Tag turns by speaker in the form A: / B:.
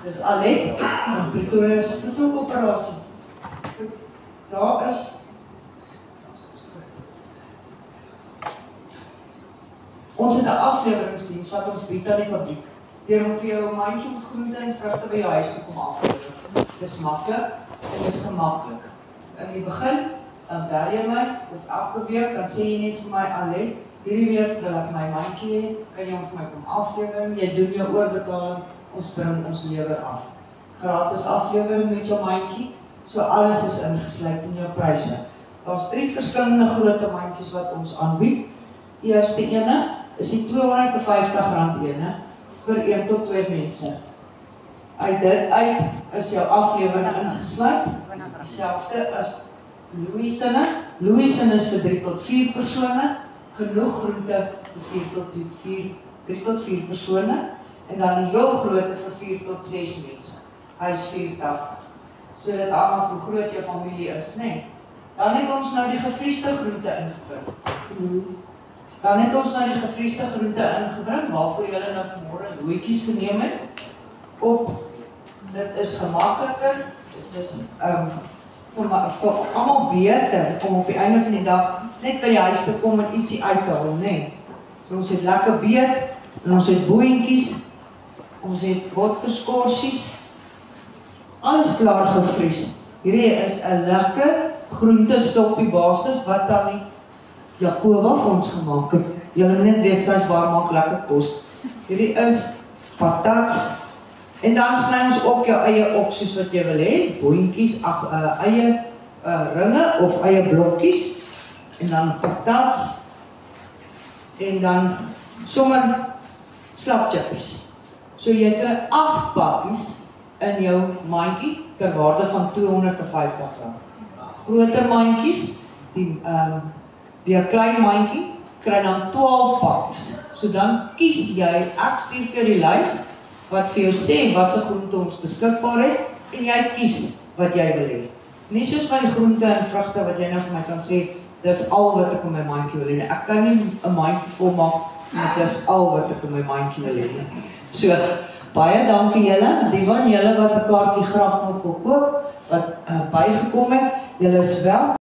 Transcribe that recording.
A: Dis Alet, van Pretoria se voedselkoöperasie. Daar is ons het 'n afleweringsdiens wat ons bied aan die publiek. Deur om vir jou 'n mandjie met groente en vrugte by jou huis te kom aflewer. Dis maklik en dis gemaklik. In die begin, dan bel jy my of elke week dan sê jy net vir my Alet, hierdie week wil ek my mandjie hê, kan jy hom vir my kom aflewer? Jy doen jou oorbetaling, ons bring ons lewer af. Gratis aflewering met jou mandjie, so alles is ingesluit in jou pryse. Daar's 3 verskillende grootte mandjies wat ons aanbied. Eerste ene is die R250 ene vir 1 tot 2 mense. Uit dit uit is jou aflewering ingesluit. Dieselfde as Louisine. Louisine is vir 3 tot 4 persone. Genoeg groente vir 3 tot 4 persone. En dan die heel grootte vir 4 tot 6 mense. Hy is R4.80. So dit hang af hoe groot jou familie is, né? Dan het ons nou die gevriesde groente ingebring. Waarvoor julle nou vanmôre looitjies geneem het. Dit is gemakliker, dit is vir almal beter om op die einde van die dag net by die huis te kom en ietsie uit te haal, né? So ons het lekker beet, en ons het boeintjies, ons het botterskorsies, alles klaar gevries. Hierdie is 'n lekker groentesoppie basis wat aan die Jacoba vir ons gemaak het. Julle net weet sy's waar maak lekker kos. Hierdie is patats. En dan sny ons ook jou eie op soos wat jy wil hê. Boontjies, eie ringe of eie blokkies. En dan patats. En dan sommer slapchippies. So jy kry 8 pakkies in jou mandjie ter waarde van R250. Groter mandjies, die klein mandjie, kry dan 12 pakkies. So dan kies jy, ek stuur vir die lys, wat vir jou sê wat se groente ons beskikbaar het, en jy kies wat jy wil hê. Nie soos my groente en vrugte wat jy nou vir my kan sê, dis al wat ek in my mandjie wil hê. Ek kan nie 'n mandjie volmaak, maar dis al wat ek in my mandjie wil hê. So, baie dankie julle, die van julle wat 'n kaartjie graag nog wil koop, wat bygekom het, julle is wel